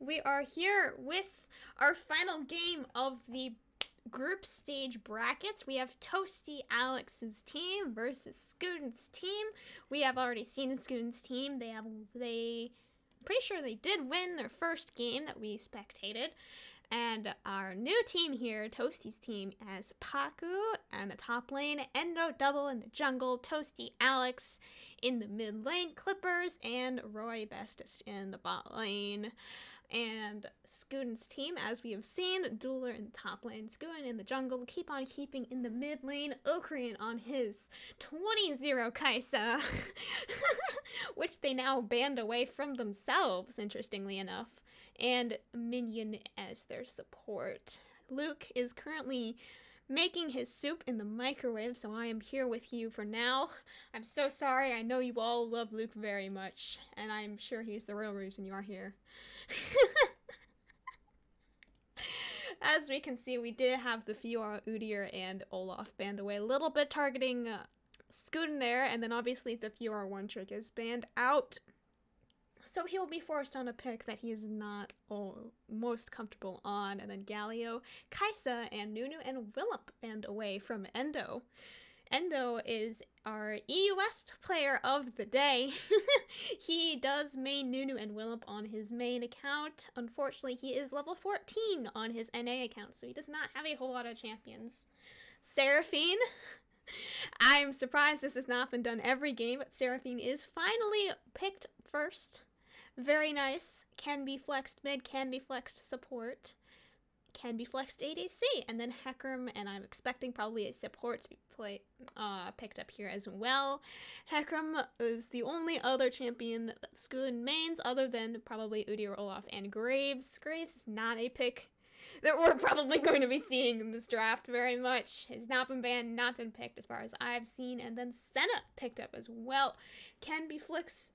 We are here with our final game of the group stage brackets. We have ToastyAlex's team versus SKOOTIN's team. We have already seen SKOOTIN's team. Pretty sure they did win their first game that we spectated. And our new team here, Toasty's team, has Paku in the top lane, EndoDouble in the jungle, ToastyAlex in the mid lane, Clipperzz, and RoyBestest in the bot lane. And SKOOTIN's team, as we have seen, Ðueler in the top lane, SKOOTIN in the jungle, keep on keeping in the mid lane, Oekrient on his 20-0 Kai'Sa, which they now banned away from themselves, interestingly enough, and Minion as their support. Luke is currently making his soup in the microwave, so I am here with you for now. I'm so sorry. I know you all love Luke very much, and I'm sure he's the real reason you are here. As we can see, we did have the Fiora, Ðueler, and Olaf banned away, a little bit targeting SKOOTIN there, and then obviously the Fiora one trick is banned out. So he'll be forced on a pick that he is not most comfortable on, and then Galio, Kai'Sa, and Nunu and Willump banned away from Endo. Endo is our EU West player of the day. He does main Nunu and Willump on his main account. Unfortunately, he is level 14 on his NA account, so he does not have a whole lot of champions. Seraphine. I'm surprised this has not been done every game, but Seraphine is finally picked first. Very nice. Can be flexed mid, can be flexed support, can be flexed ADC, and then Hecarim, and I'm expecting probably a support to be picked up here as well. Hecarim is the only other champion that SKOOTIN mains other than probably Ðueler, Olaf, and Graves. Graves is not a pick that we're probably going to be seeing in this draft very much. Has not been banned, not been picked as far as I've seen, and then Senna picked up as well. Can be flexed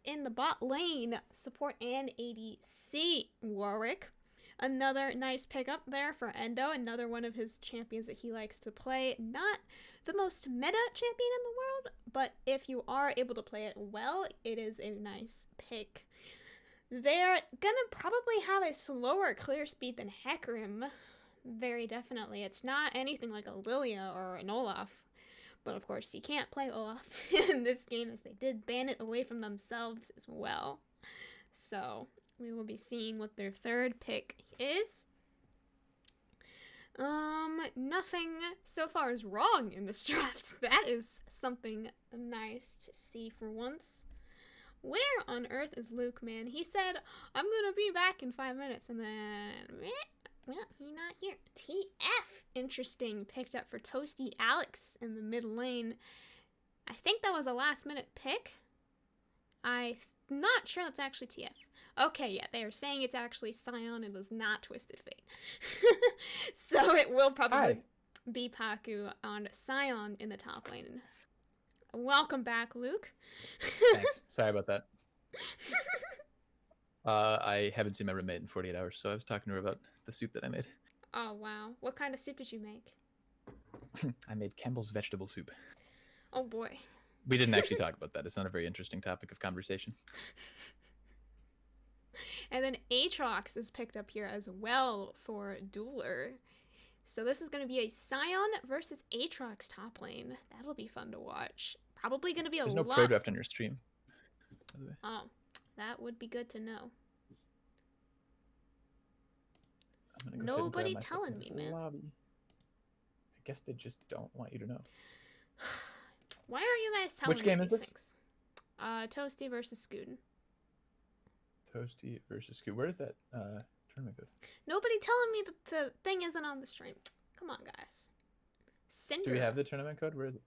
in the bot lane, support and ADC. Warwick, another nice pickup there for Endo, another one of his champions that he likes to play. Not the most meta champion in the world, but if you are able to play it well, it is a nice pick. They're gonna probably have a slower clear speed than Hecarim, very definitely. It's not anything like a Lilia or an Olaf. But of course, you can't play Olaf in this game, as they did ban it away from themselves as well. So we will be seeing what their third pick is. Nothing so far is wrong in this draft. That is something nice to see for once. Where on earth is Luke, man? He said, I'm gonna be back in 5 minutes, and then well, he's not here. TF, interesting, picked up for ToastyAlex in the mid lane. I think that was a last minute pick. I'm not sure that's actually TF. Okay, yeah, they are saying it's actually Sion. It was not Twisted Fate. So it will probably be Paku on Sion in the top lane. Welcome back, Luke. Thanks. Sorry about that. I haven't seen my roommate in 48 hours, so I was talking to her about the soup that I made. Oh, wow. What kind of soup did you make? I made Campbell's vegetable soup. Oh, boy. We didn't actually talk about that. It's not a very interesting topic of conversation. And then Aatrox is picked up here as well for Ðueler. So this is going to be a Sion versus Aatrox top lane. That'll be fun to watch. Probably going to be a lot. There's no pro draft on your stream, by the way. Oh. That would be good to know. Nobody telling me, man. Lobby. I guess they just don't want you to know. Why are you guys telling Which game me is these this? things? Toasty versus SKOOTIN. Toasty versus SKOOTIN. Where is that tournament code? Nobody telling me that the thing isn't on the stream. Come on, guys. Cinder. Do we have the tournament code? Where is it?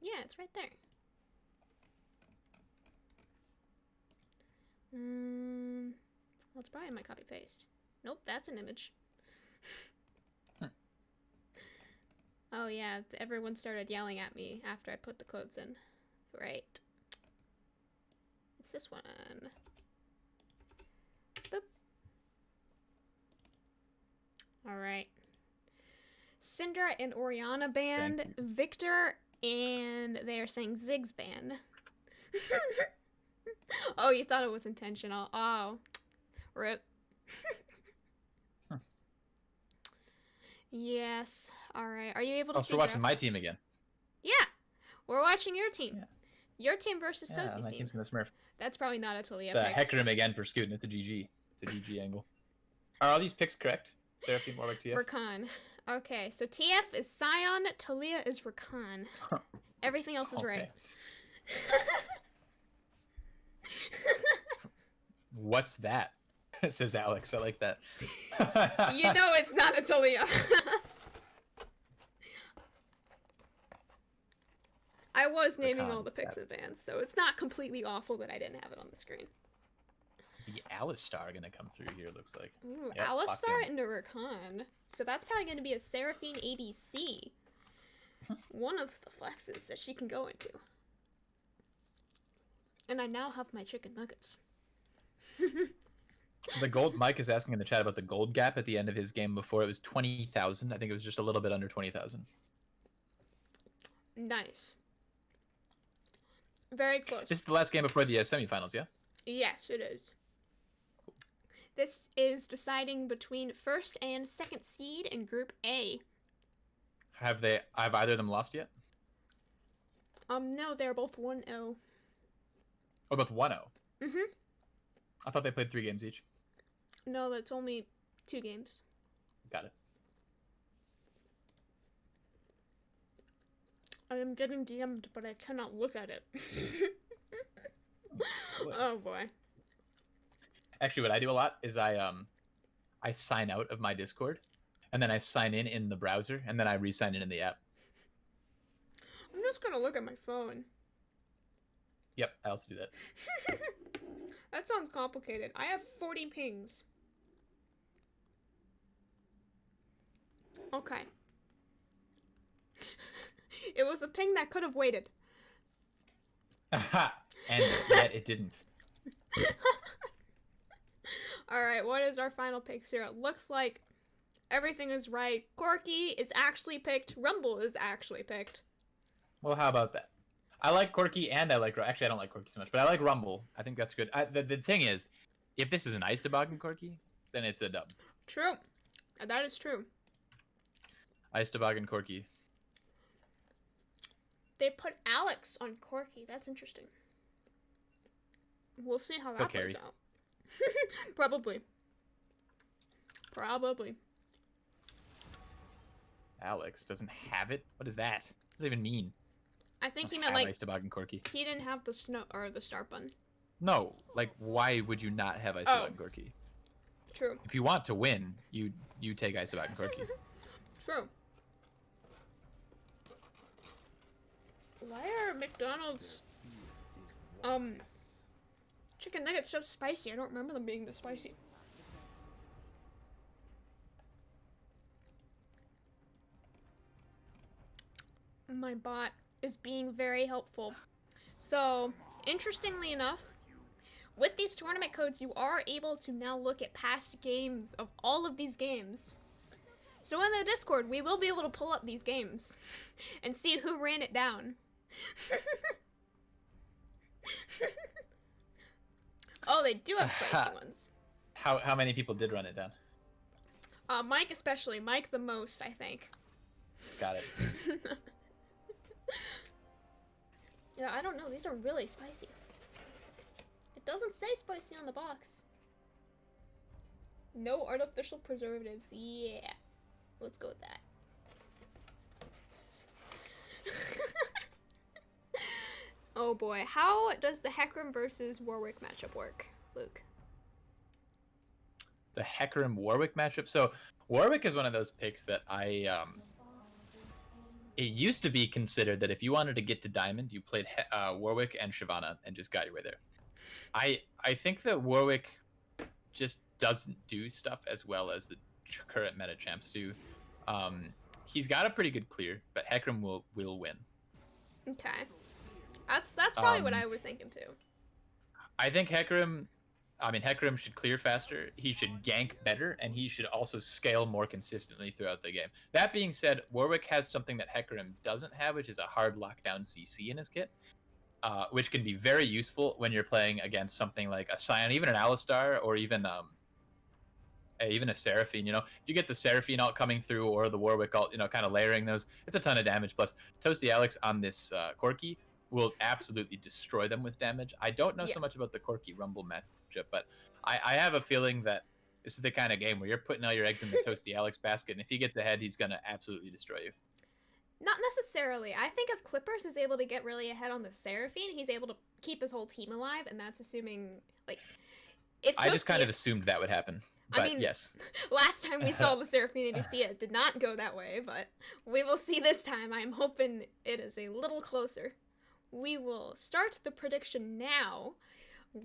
Yeah, it's right there. Well, it's probably my copy paste. Nope, that's an image. Oh yeah, everyone started yelling at me after I put the codes in. Right. It's this one. Boop. Alright. Syndra and Orianna banned. Victor and they are saying Ziggs ban. Oh, you thought it was intentional. Oh. Rip. Yes. All right. Are you able to Oh, see? so we're watching draft? my team again. Yeah. We're watching your team. Yeah. Your team versus Yeah, Toasty's my team. team's gonna Smurf. That's probably not a It's Talia the pick. Hecarim again for Scootin. It's a GG. It's a GG angle. Are all these picks correct? Seraphine, Warwick, TF? Rakan. Okay, so TF is Sion, Talia is Rakan. Everything else is right. What's that? Says Alex. I like that. You know it's not a Talia. I was naming Rakan, all the picks in that's- advance, so it's not completely awful that I didn't have it on the screen. The Alistar gonna come through here, looks like. Ooh, Yep, locked Alistar in. into Rakan. So that's probably going to be a Seraphine ADC. One of the flexes that she can go into. And I now have my chicken nuggets. The gold. Mike is asking in the chat about the gold gap at the end of his game before. It was 20,000. I think it was just a little bit under 20,000. Nice. Very close. This is the last game before the semifinals, yeah? Yes, it is. This is deciding between first and second seed in Group A. Have either of them lost yet? No, they're both 1-0. Oh, both 1-0. Mm-hmm. I thought they played 3 games each. No, that's only 2 games. Got it. I am getting DM'd, but I cannot look at it. Boy. Oh boy. Actually, what I do a lot is I sign out of my Discord, and then I sign in the browser, and then I re-sign in the app. I'm just gonna look at my phone. Yep, I also do that. That sounds complicated. I have 40 pings. Okay. It was a ping that could have waited. And yet it didn't. Alright, what is our final picks here? It looks like everything is right. Corki is actually picked. Rumble is actually picked. Well, how about that? I like Corki and I like... Actually, I don't like Corki so much, but I like Rumble. I think that's good. The thing is, if this is an Ice Toboggan Corki, then it's a dub. True. That is true. Ice Toboggan Corki. They put Alex on Corki. That's interesting. We'll see how that plays out. Probably. Probably. Alex doesn't have it? What is that? What does that even mean? I think he Don't meant have like Ice Toboggan Corki. he didn't have the snow or the start button. No, like why would you not have Ice Toboggan Corki? True. If you want to win, you take Ice Toboggan Corki. True. Why are McDonald's chicken nuggets so spicy? I don't remember them being this spicy. My bot is being very helpful. So, interestingly enough, with these tournament codes, you are able to now look at past games of all of these games. So in the Discord, we will be able to pull up these games and see who ran it down. Oh, they do have spicy ones. How many people did run it down? Mike especially. Mike the most, I think. Got it. Yeah, I don't know. These are really spicy. It doesn't say spicy on the box. No artificial preservatives. Yeah. Let's go with that. Oh boy. How does the Hecarim versus Warwick matchup work, Luke? The Hecarim Warwick matchup. So Warwick is one of those picks that it used to be considered that if you wanted to get to Diamond, you played Warwick and Shyvana and just got your way there. I think that Warwick just doesn't do stuff as well as the current meta champs do. He's got a pretty good clear, but Hecarim will win. Okay. That's probably what I was thinking too. I think Hecarim should clear faster, he should gank better, and he should also scale more consistently throughout the game. That being said, Warwick has something that Hecarim doesn't have, which is a hard lockdown CC in his kit, which can be very useful when you're playing against something like a Sion, even an Alistar, or even even a Seraphine. You know, if you get the Seraphine ult coming through or the Warwick ult, you know, kind of layering those, it's a ton of damage. Plus, ToastyAlex on this Corki will absolutely destroy them with damage. I don't know so much about the Corki Rumble matchup, but I have a feeling that this is the kind of game where you're putting all your eggs in the ToastyAlex basket, and if he gets ahead, he's gonna absolutely destroy you. Not necessarily. I think if Clipperzz is able to get really ahead on the Seraphine, he's able to keep his whole team alive, and that's assuming, like, if I just kind of assumed that would happen. But I mean, yes. Last time we saw the Seraphine ADC, it did not go that way, but we will see this time. I'm hoping it is a little closer. We will start the prediction now.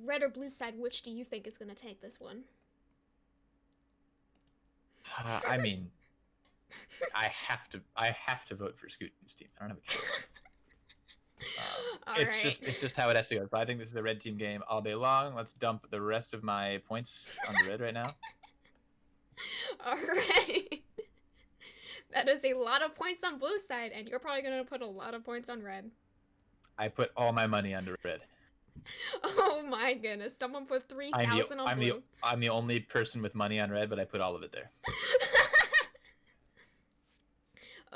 Red or blue side, which do you think is going to take this one? I mean, I have to vote for SKOOTIN's team. I don't have a choice. It's just how it has to go. So I think this is a red team game all day long. Let's dump the rest of my points on the red right now. All right. That is a lot of points on blue side, and you're probably going to put a lot of points on red. I put all my money on the red. Oh my goodness! Someone put 3,000 on blue. I'm the only person with money on red, but I put all of it there.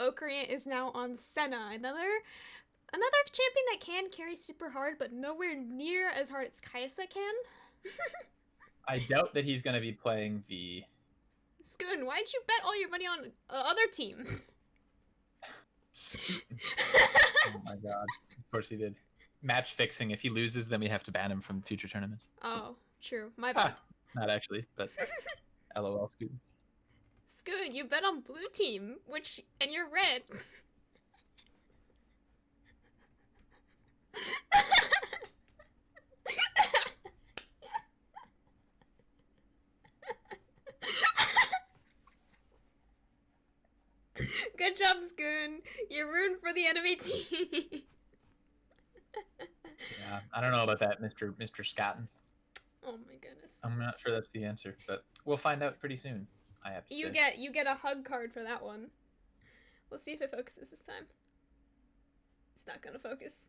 Oekrient is now on Senna. Another champion that can carry super hard, but nowhere near as hard as Kai'Sa can. I doubt that he's going to be playing the... SKOOTIN, why'd you bet all your money on other team? Oh my god. Of course he did. Match fixing. If he loses, then we have to ban him from future tournaments. Oh, true. My bad. Not actually, but LOL, SKOOTIN. SKOOTIN, you bet on blue team, and you're red. Good job, SKOOTIN. You're rooting for the enemy team. Yeah, I don't know about that, Mr. SKOOTIN. Oh my goodness. I'm not sure that's the answer, but we'll find out pretty soon. I have to say. You get a hug card for that one. Let's see if it focuses this time. It's not gonna focus.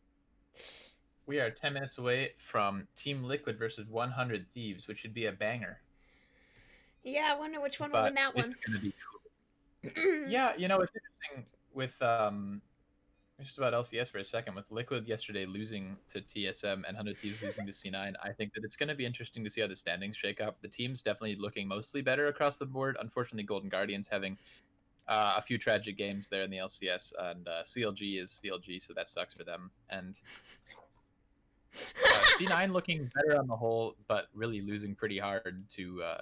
We are 10 minutes away from Team Liquid versus 100 Thieves, which should be a banger. Yeah, I wonder which one will win that one. Gonna be cool. Yeah, you know, it's interesting with just about LCS for a second. With Liquid yesterday losing to TSM and 100 Thieves losing to C9, I think that it's going to be interesting to see how the standings shake up. The team's definitely looking mostly better across the board. Unfortunately, Golden Guardians having a few tragic games there in the LCS, and CLG is CLG, so that sucks for them. And C9 looking better on the whole, but really losing pretty hard to... oh,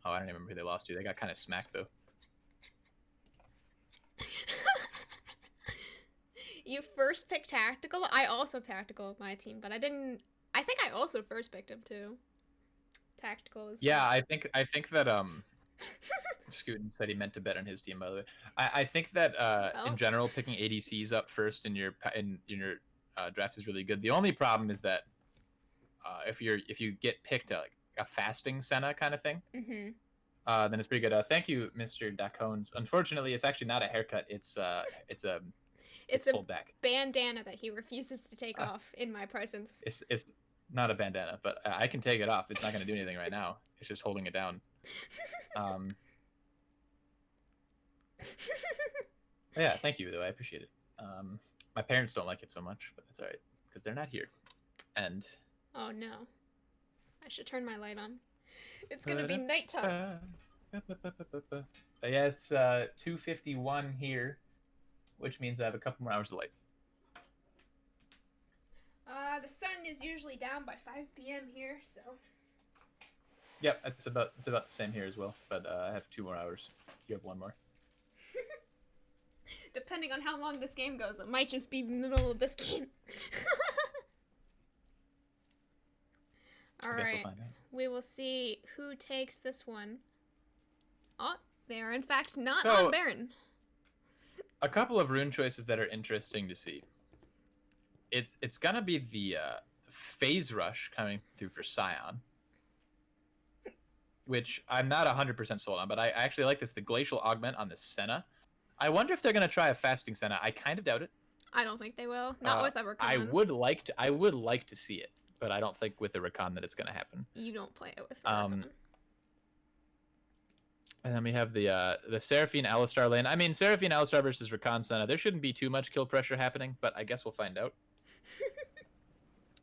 I don't even remember who they lost to. They got kind of smacked, though. You first picked Tactical? I also Tactical with my team, but I think I also first picked him, too. Tactical is... Yeah, I think that, SKOOTIN said he meant to bet on his team, by the way. I think that, in general, picking ADCs up first in your draft is really good. The only problem is that if you get picked a fasting Senna kind of thing, then it's pretty good. Thank you, Mr. Dacones. Unfortunately, it's actually not a haircut. It's a pulled back bandana that he refuses to take off in my presence. It's not a bandana, but I can take it off. It's not going to do anything right now. It's just holding it down. Yeah, thank you, though. I appreciate it. My parents don't like it so much, but that's all right because they're not here. And oh no, I should turn my light on. It's gonna be nighttime. Yeah, it's 2:51 here, which means I have a couple more hours of light. The sun is usually down by 5 p.m. here, so. Yep, it's about the same here as well, but I have 2 more hours. You have 1 more. Depending on how long this game goes, it might just be the middle of this game. Alright, we will see who takes this one. Oh, they are in fact not on Baron. A couple of rune choices that are interesting to see. It's gonna be the phase rush coming through for Sion, which I'm not 100% sold on, but I actually like this. The glacial augment on the Senna. I wonder if they're gonna try a fasting Senna. I kind of doubt it. I don't think they will. Not with a Rakan. I would like to see it, but I don't think with a Rakan that it's gonna happen. You don't play it with Rakan. And then we have the Seraphine Alistar lane. I mean, Seraphine Alistar versus Rakan Senna. There shouldn't be too much kill pressure happening, but I guess we'll find out.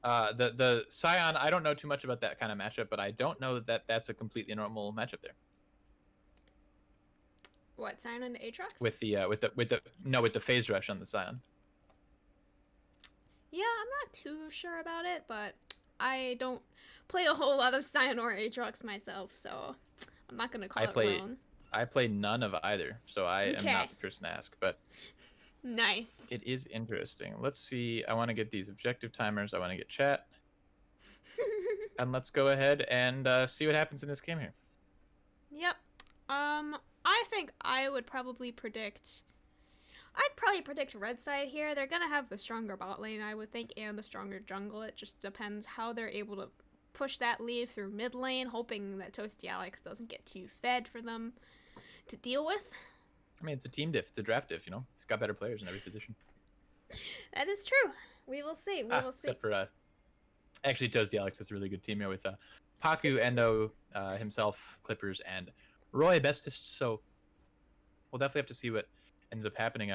The Sion, I don't know too much about that kind of matchup, but I don't know that that's a completely normal matchup there. What, Sion and Aatrox? With the phase rush on the Sion. Yeah, I'm not too sure about it, but I don't play a whole lot of Sion or Aatrox myself, so I'm not gonna call it wrong. I play none of either, so I am not the person to ask, but nice. It is interesting. Let's see. I want to get these objective timers. I want to get chat. And let's go ahead and see what happens in this game here. Yep. I think I would probably predict... I'd probably predict red side here. They're going to have the stronger bot lane, I would think, and the stronger jungle. It just depends how they're able to push that lead through mid lane, hoping that ToastyAlex doesn't get too fed for them to deal with. I mean, it's a team diff. It's a draft diff, you know? It's got better players in every position. That is true. We will see. We will see. Except for, actually, ToastyAlex is a really good team here with Paku, Endo, himself, Clipperzz, and RoyBestest. So we'll definitely have to see what ends up happening.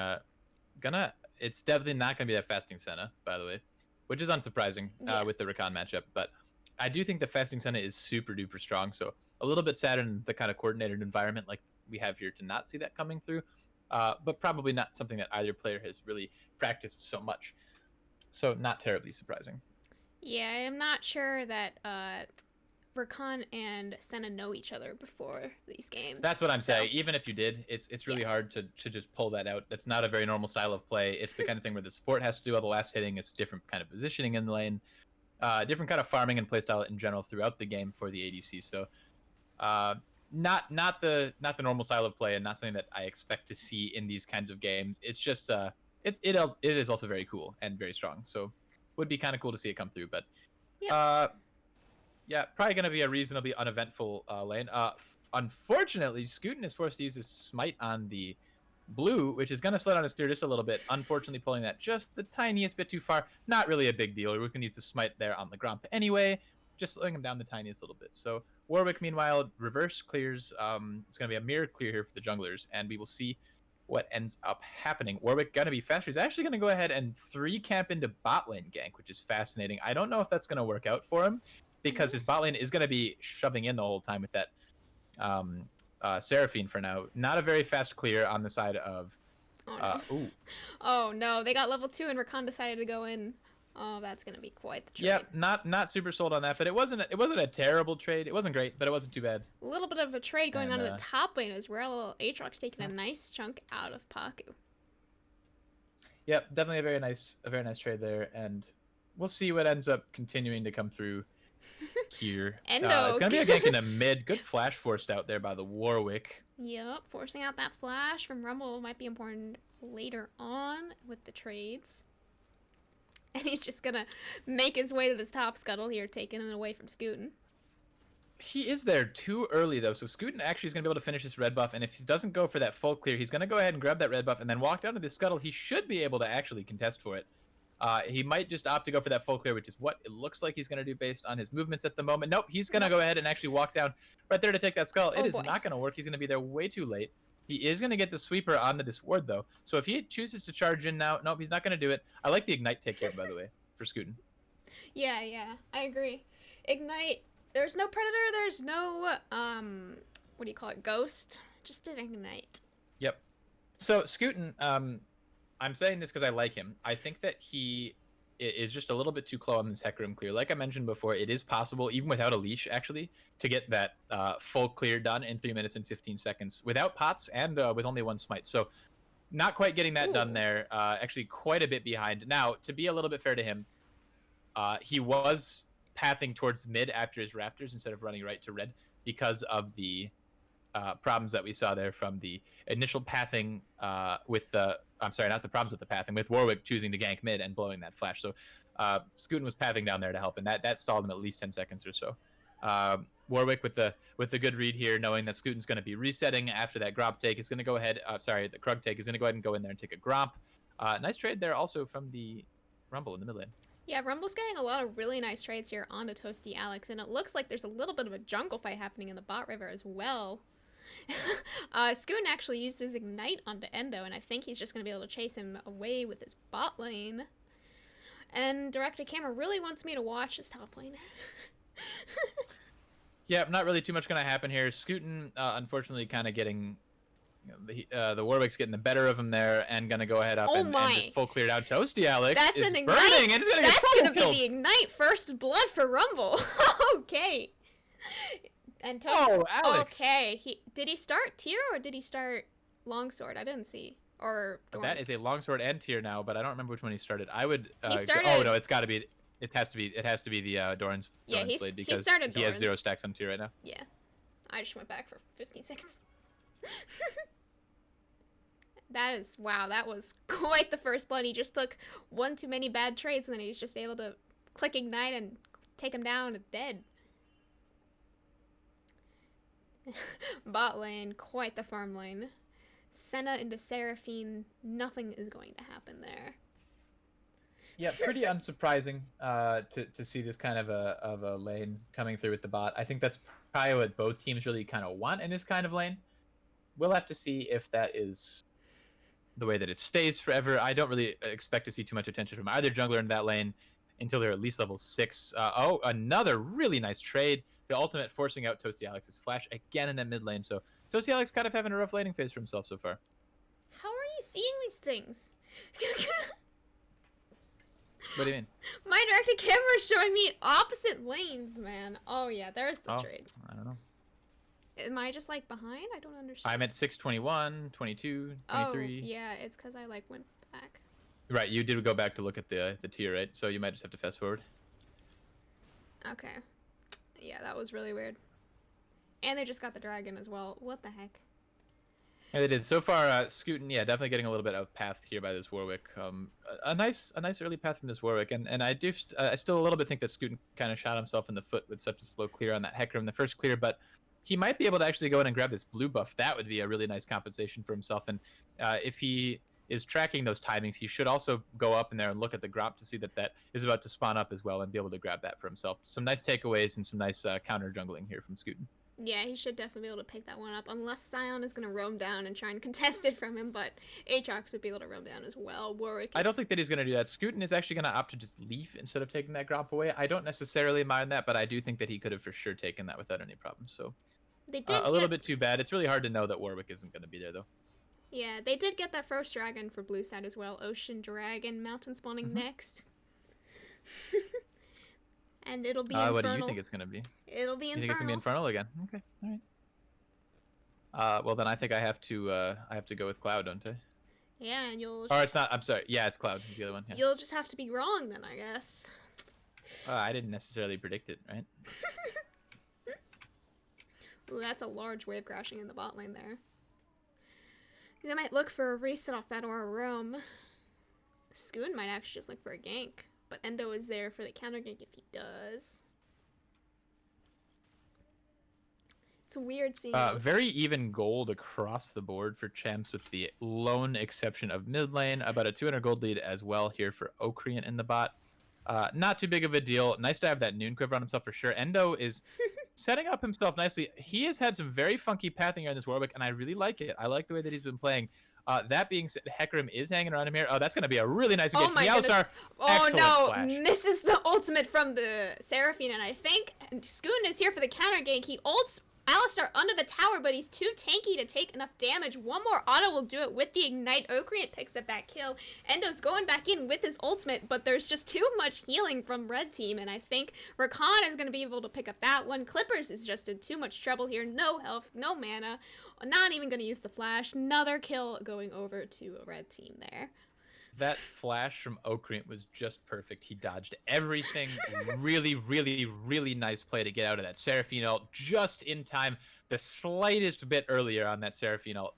It's definitely not gonna be that fasting Senna, by the way, which is unsurprising with the Rakan matchup. But I do think the fasting Senna is super duper strong. So a little bit sad in the kind of coordinated environment like we have here to not see that coming through, but probably not something that either player has really practiced so much. So not terribly surprising. Yeah, I'm not sure that Rakan and Senna know each other before these games. That's what I'm saying. Even if you did, it's really hard to just pull that out. That's not a very normal style of play. It's the kind of thing where the support has to do all the last hitting. It's different kind of positioning in the lane, different kind of farming and playstyle in general throughout the game for the ADC. So not the normal style of play, and not something that I expect to see in these kinds of games. It's just it is also very cool and very strong. So would be kind of cool to see it come through. But yeah, probably going to be a reasonably uneventful lane. Unfortunately, SKOOTIN is forced to use his smite on the blue, which is going to slow down his clear just a little bit. Unfortunately, pulling that just the tiniest bit too far. Not really a big deal. We can use the smite there on the Gromp anyway, just slowing him down the tiniest little bit. So Warwick, meanwhile, reverse clears. It's going to be a mirror clear here for the junglers, and we will see what ends up happening. Warwick going to be faster. He's actually going to go ahead and 3 camp into bot lane gank, which is fascinating. I don't know if that's going to work out for him, because his bot lane is going to be shoving in the whole time with that Seraphine for now. Not a very fast clear on the side of... Oh no, they got level 2 and Rakan decided to go in. Oh, that's going to be quite the trade. Yep, not super sold on that, but it wasn't a terrible trade. It wasn't great, but it wasn't too bad. A little bit of a trade going on in the top lane as well. Aatrox taking a nice chunk out of Paku. Yep, definitely a very nice trade there, and we'll see what ends up continuing to come through here. Endo. It's gonna be a gank in the mid. Good flash forced out there by the Warwick. Yep, forcing out that flash from Rumble might be important later on with the trades. And he's just gonna make his way to this top scuttle here, taking it away from SKOOTIN. He is there too early though, so SKOOTIN actually is gonna be able to finish this red buff, and if he doesn't go for that full clear, he's gonna go ahead and grab that red buff and then walk down to this scuttle. He should be able to actually contest for it. He might just opt to go for that full clear, which is what it looks like he's going to do based on his movements at the moment. Nope, he's going to go ahead and actually walk down right there to take that skull. It is not going to work. He's going to be there way too late. He is going to get the sweeper onto this ward, though. So if he chooses to charge in now, nope, he's not going to do it. I like the Ignite take here, by the way, for SKOOTIN. Yeah, I agree. Ignite, there's no Predator, there's no, what do you call it, Ghost. Just an Ignite. Yep. So SKOOTIN, I'm saying this because I like him. I think that he is just a little bit too close on this Hecarim clear. Like I mentioned before, it is possible, even without a leash, actually, to get that full clear done in 3 minutes and 15 seconds without pots and with only 1 smite. So not quite getting that done there. Actually, quite a bit behind. Now, to be a little bit fair to him, he was pathing towards mid after his Raptors instead of running right to red because of the problems that we saw there from the initial pathing with the... I'm sorry, not the problems with the pathing, with Warwick choosing to gank mid and blowing that flash. So SKOOTIN was pathing down there to help, and that stalled him at least 10 seconds or so. Warwick with the good read here, knowing that SKOOTIN's going to be resetting after that Gromp take, is going to go ahead... the Krug take is going to go ahead and go in there and take a Gromp. Nice trade there also from the Rumble in the mid lane. Yeah, Rumble's getting a lot of really nice trades here onto ToastyAlex, and it looks like there's a little bit of a jungle fight happening in the bot river as well. SKOOTIN actually used his Ignite onto Endo, and I think he's just going to be able to chase him away with his bot lane. And Directed Camera really wants me to watch his top lane. Yeah, not really too much going to happen here. SKOOTIN, unfortunately, kind of getting... the Warwick's getting the better of him there, and going to go ahead up and just full cleared out. ToastyAlex That's is an Ignite. burning, and it's going to get That's going to be killed. the Ignite first blood for Rumble. Okay. And Alex. Okay. Did he start tier or did he start longsword? I didn't see. Or Dorns. That is a longsword and tier now, but I don't remember which one he started. I would. He started... Oh no, it's got to be. It has to be the Dorns. Yeah, blade because he started he has Dorns. 0 stacks on tier right now. Yeah, I just went back for 15 seconds. That is wow. That was quite the first blood. He just took one too many bad trades, and then he's just able to click Ignite and take him down dead. Bot lane, quite the farm lane. Senna into Seraphine, nothing is going to happen there. Yeah, pretty unsurprising to see this kind of a lane coming through with the bot. I think that's probably what both teams really kind of want in this kind of lane. We'll have to see if that is the way that it stays forever. I don't really expect to see too much attention from either jungler in that lane until they're at least level 6. Oh, another really nice trade. The ultimate forcing out ToastyAlex's flash again in that mid lane. So ToastyAlex kind of having a rough laning phase for himself so far. How are you seeing these things? What do you mean? My Directed Camera is showing me opposite lanes, man. Oh yeah, there's the trades. I don't know. Am I just like behind? I don't understand. I'm at 621, 22, 23. Oh, yeah, it's because I like went back. Right, you did go back to look at the tier, right? So you might just have to fast forward. Okay. Yeah, that was really weird. And they just got the dragon as well. What the heck? Yeah, they did. So far, SKOOTIN, yeah, definitely getting a little bit of path here by this Warwick. A nice early path from this Warwick, and I still a little bit think that SKOOTIN kind of shot himself in the foot with such a slow clear on that Hecarim, the first clear, but he might be able to actually go in and grab this blue buff. That would be a really nice compensation for himself, and if he is tracking those timings, he should also go up in there and look at the grop to see that that is about to spawn up as well and be able to grab that for himself. Some nice takeaways and some nice counter jungling here from SKOOTIN. Yeah, he should definitely be able to pick that one up, unless Sion is going to roam down and try and contest it from him, but Aatrox would be able to roam down as well. Warwick is... I don't think that he's going to do that. SKOOTIN is actually going to opt to just leave instead of taking that grop away. I don't necessarily mind that, but I do think that he could have for sure taken that without any problem. So they did a little bit too bad. It's really hard to know that Warwick isn't going to be there, though. Yeah, they did get that first dragon for blue side as well. Ocean Dragon, mountain spawning next. And it'll be Infernal. What do you think it's going to be? It'll be Infernal. You think it's going to be Infernal again? Okay, all right. Well, then I think I have to go with Cloud, don't I? Yeah, and you'll... Or it's not, I'm sorry. Yeah, it's Cloud. It's the other one. Yeah. You'll just have to be wrong then, I guess. I didn't necessarily predict it, right? Ooh, that's a large wave crashing in the bot lane there. They might look for a reset off that Aura Roam. SKOOTIN might actually just look for a gank. But Endo is there for the counter gank if he does. It's weird seeing very even gold across the board for champs with the lone exception of mid lane. About a 200 gold lead as well here for Oekrient in the bot. Not too big of a deal. Nice to have that Noon Quiver on himself for sure. Endo is setting up himself nicely. He has had some very funky pathing here in this Warwick, and I really like it. I like the way that he's been playing. That being said, Hecarim is hanging around him here. Oh, that's going to be a really nice engagement. Oh my goodness. Oh no, flash. Misses the ultimate from the Seraphine, and I think SKOOTIN is here for the counter gank. He ults Alistar under the tower, but he's too tanky to take enough damage. One more auto will do it with the Ignite. Oekrient picks up that kill. Endo's going back in with his ultimate, but there's just too much healing from red team, and I think Rakan is going to be able to pick up that one. Clipperzz is just in too much trouble here. No health, no mana. Not even going to use the flash. Another kill going over to a red team there. That flash from Oekrient was just perfect. He dodged everything. Really nice play to get out of that Seraphine ult just in time. The slightest bit earlier on that Seraphine ult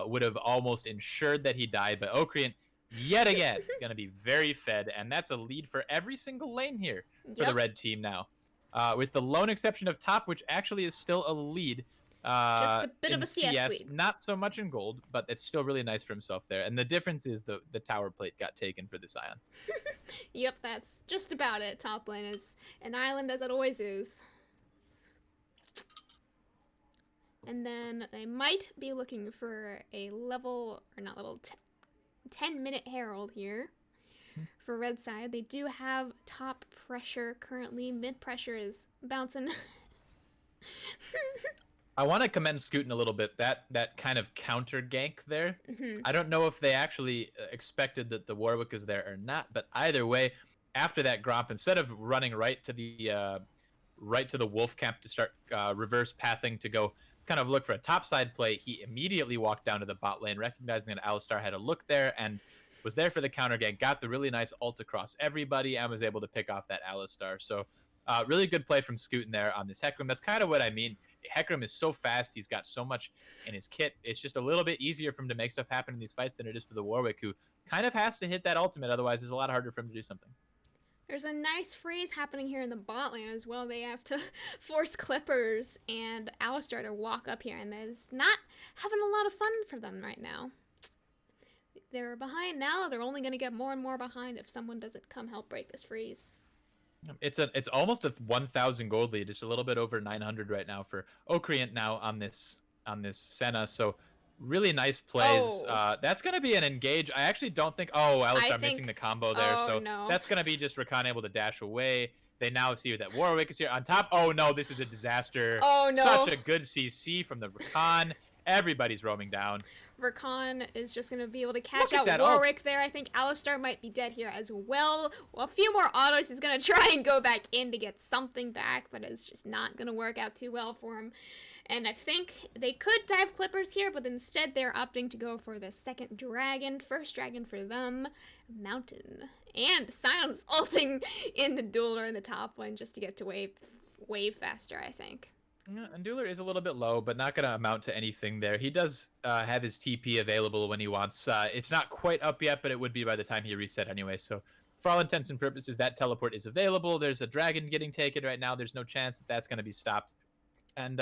would have almost ensured that he died. But Oekrient, yet again, going to be very fed. And that's a lead for every single lane here for the red team now. With the lone exception of top, which actually is still a lead. Just a bit of a CS lead. Not so much in gold, but it's still really nice for himself there. And the difference is the tower plate got taken for the Sion. Yep, that's just about it. Top lane is an island as it always is. And then they might be looking for a level, or not level, 10-minute Herald here for red side. They do have top pressure currently. Mid pressure is bouncing. I want to commend SKOOTIN a little bit. That kind of counter gank there. I don't know if they actually expected that the Warwick is there or not, but either way, after that Gromp, instead of running right to the wolf camp to start reverse pathing to go kind of look for a topside play, he immediately walked down to the bot lane, recognizing that Alistar had a look there and was there for the counter gank, got the really nice ult across everybody, and was able to pick off that Alistar. So really good play from SKOOTIN there on this Hecarim. That's kind of what I mean. Hecarim is so fast. He's got so much in his kit. It's just a little bit easier for him to make stuff happen in these fights than it is for the Warwick, who kind of has to hit that ultimate. Otherwise, it's a lot harder for him to do something. There's a nice freeze happening here in the bot lane as well. They have to force Clipperzz and Alistar to walk up here, and it's not having a lot of fun for them right now. They're behind now. They're only going to get more and more behind if someone doesn't come help break this freeze. It's almost a 1,000 gold lead, just a little bit over 900 right now for Oekrient now on this Senna. So really nice plays. Oh. That's going to be an engage. I actually don't think... Oh, Alistar missing the combo there. Oh, so no. That's going to be just Rakan able to dash away. They now see that Warwick is here on top. Oh, no, this is a disaster. Oh, no. Such a good CC from the Rakan. Everybody's roaming down. Rakan is just going to be able to catch out that Warwick there. I think Alistar might be dead here as well. A few more autos. He's going to try and go back in to get something back, but it's just not going to work out too well for him. And I think they could dive Clipperzz here, but instead they're opting to go for the second dragon. First dragon for them, Mountain. And Sion's ulting in the Ðueler in the top lane just to get to wave faster, I think. Yeah, and Ðueler is a little bit low, but not going to amount to anything there. He does have his TP available when he wants. It's not quite up yet, but it would be by the time he reset anyway. So for all intents and purposes, that teleport is available. There's a dragon getting taken right now. There's no chance that that's going to be stopped. And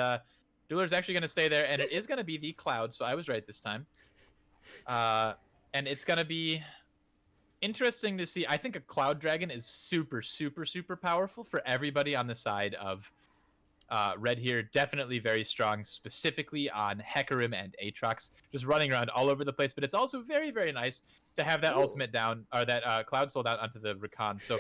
Ðueler's actually going to stay there, and it is going to be the Cloud, so I was right this time. And it's going to be interesting to see. I think a Cloud Dragon is super, super, super powerful for everybody on the side of red here. Definitely very strong, specifically on Hecarim and Aatrox, just running around all over the place. But it's also very, very nice to have that ultimate down, or that Cloud sold out onto the Rakan. So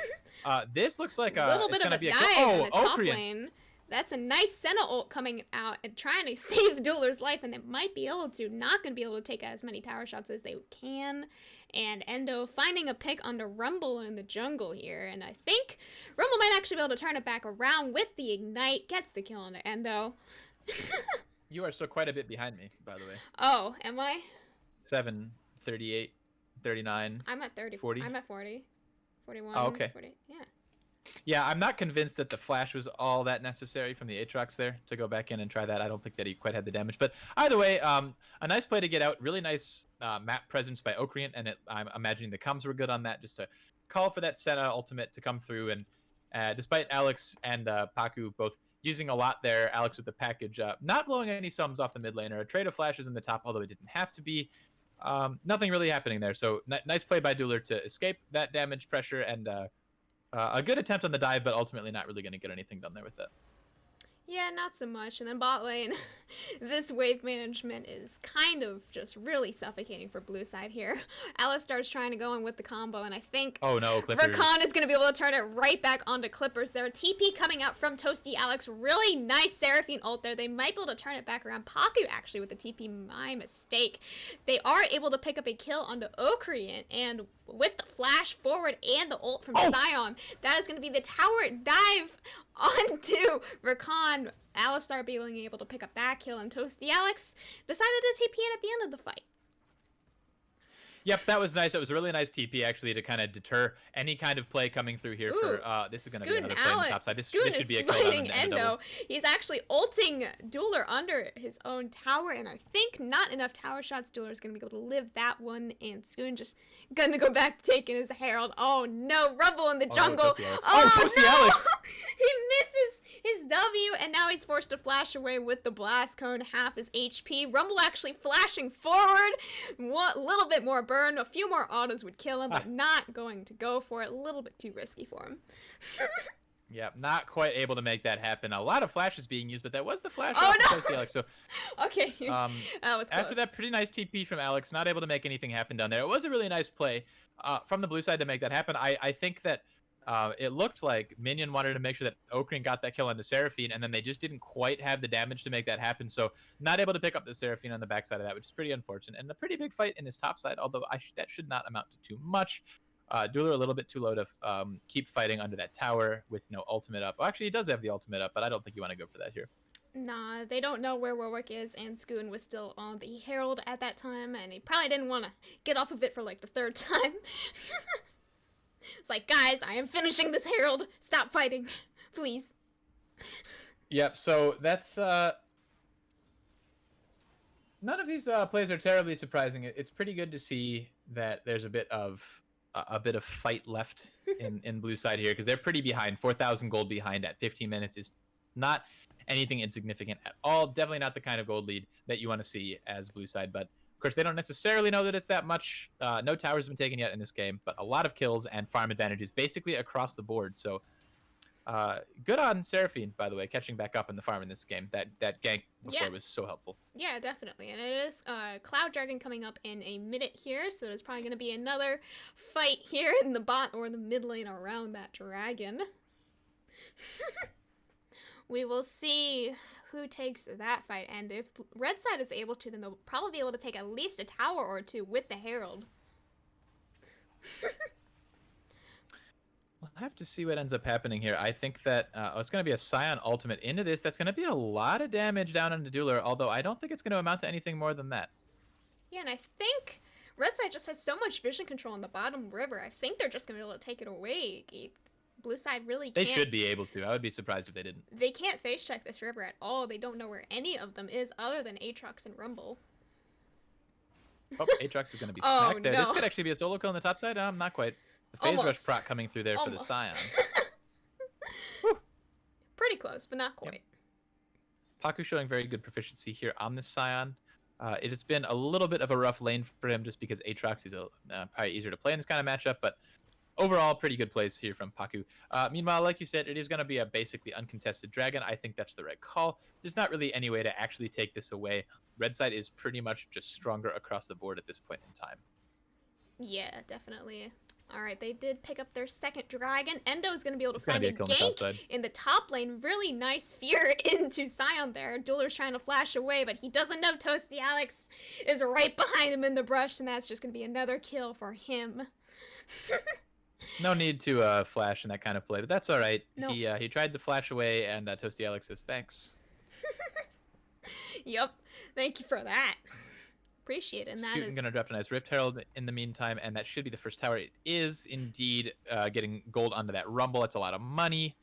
this looks like a little bit of a dive in the top lane. That's a nice Senna ult coming out and trying to save Ðueler's life, and they might be able to. Not going to be able to take as many tower shots as they can. And Endo finding a pick onto Rumble in the jungle here. And I think Rumble might actually be able to turn it back around with the Ignite. Gets the kill onto Endo. You are still quite a bit behind me, by the way. Oh, am I? 7, 38, 39. I'm at 30. 40. I'm at 40. 41. Oh, okay. 40. Yeah. Yeah, I'm not convinced that the flash was all that necessary from the Aatrox there to go back in and try that. I don't think that he quite had the damage. But either way, a nice play to get out. Really nice map presence by Oekrient, and I'm imagining the comms were good on that, just to call for that Senna ultimate to come through. And despite Alex and Paku both using a lot there, Alex with the package, not blowing any sums off the mid laner. A trade of flashes in the top, although it didn't have to be. Nothing really happening there. So nice play by Ðueler to escape that damage pressure, and a good attempt on the dive, but ultimately not really going to get anything done there with it. Yeah, not so much. And then bot lane, this wave management is kind of just really suffocating for blue side here. Alistar's trying to go in with the combo, and I think Rakan is going to be able to turn it right back onto Clipperzz there. TP coming out from ToastyAlex. Really nice Seraphine ult there. They might be able to turn it back around. Paku actually with the TP, my mistake. They are able to pick up a kill onto Oekrient, and with the flash forward and the ult from Sion, that is going to be the tower dive onto Rakan. Alistar being able to pick up that kill, and ToastyAlex decided to TP in at the end of the fight. Yep, that was nice. It was a really nice TP, actually, to kind of deter any kind of play coming through here. For this is going to be another play on the top side. This should be a kill on Endo. He's actually ulting Ðueler under his own tower, and I think not enough tower shots. Ðueler is going to be able to live that one, and SKOOTIN just going to go back to taking his Herald. Oh, no. Rumble in the jungle. ToastyAlex. No! He misses his W, and now he's forced to flash away with the blast cone, half his HP. Rumble actually flashing forward. A little bit more burn. A few more autos would kill him, but not going to go for it. A little bit too risky for him. Yeah, not quite able to make that happen. A lot of flashes being used, but that was the flash Oh, off no! of ToastyAlex. So Okay. That was close. after that pretty nice TP from Alex, not able to make anything happen down there. It was a really nice play from the blue side to make that happen. I think that it looked like Minion wanted to make sure that Oekrient got that kill onto Seraphine, and then they just didn't quite have the damage to make that happen. So not able to pick up the Seraphine on the backside of that, which is pretty unfortunate. And a pretty big fight in this top side, although that should not amount to too much. Ðueler a little bit too low to keep fighting under that tower with no ultimate up. Well, actually, he does have the ultimate up, but I don't think you want to go for that here. Nah, they don't know where Warwick is, and SKOOTIN was still on the Herald at that time, and he probably didn't want to get off of it for like the third time. It's like, guys, I am finishing this Herald. Stop fighting, please. Yep, so that's... none of these plays are terribly surprising. It's pretty good to see that there's a bit of fight left in blue side here, because they're pretty behind. 4,000 gold behind at 15 minutes is not anything insignificant at all. Definitely not the kind of gold lead that you want to see as blue side, but of course they don't necessarily know that it's that much. No towers have been taken yet in this game, but a lot of kills and farm advantages basically across the board. So good on Seraphine, by the way, catching back up in the farm in this game. That gank before was so helpful. Yeah, definitely. And it is Cloud Dragon coming up in a minute here, so it's probably going to be another fight here in the bot or the mid lane around that dragon. We will see who takes that fight, and if red side is able to, then they'll probably be able to take at least a tower or two with the Herald. We'll have to see what ends up happening here. I think that it's going to be a Sion ultimate into this. That's going to be a lot of damage down into Ðueler, although I don't think it's going to amount to anything more than that. Yeah, and I think red side just has so much vision control on the bottom river. I think they're just going to be able to take it away. Blue side really can't. They should be able to. I would be surprised if they didn't. They can't face check this river at all. They don't know where any of them is other than Aatrox and Rumble. Oh, Aatrox is going to be smacked there. No. This could actually be a solo kill on the top side. Not quite. The phase rush proc coming through there for the Sion. Pretty close, but not quite. Yep. Paku showing very good proficiency here on this Sion. It has been a little bit of a rough lane for him just because Aatrox is probably easier to play in this kind of matchup, but overall, pretty good plays here from Paku. Meanwhile, like you said, it is going to be a basically uncontested dragon. I think that's the right call. There's not really any way to actually take this away. Red side is pretty much just stronger across the board at this point in time. Yeah, definitely. All right, they did pick up their second dragon. Endo's going to be able to find a gank in the top lane. Really nice fear into Sion there. Ðueler's trying to flash away, but he doesn't know ToastyAlex is right behind him in the brush, and that's just going to be another kill for him. No need to flash in that kind of play, but that's all right. No. He tried to flash away, and ToastyAlex says thanks. Yep, thank you for that. Appreciate it. And that is going to drop a nice Rift Herald in the meantime, and that should be the first tower. It is indeed getting gold onto that Rumble. That's a lot of money,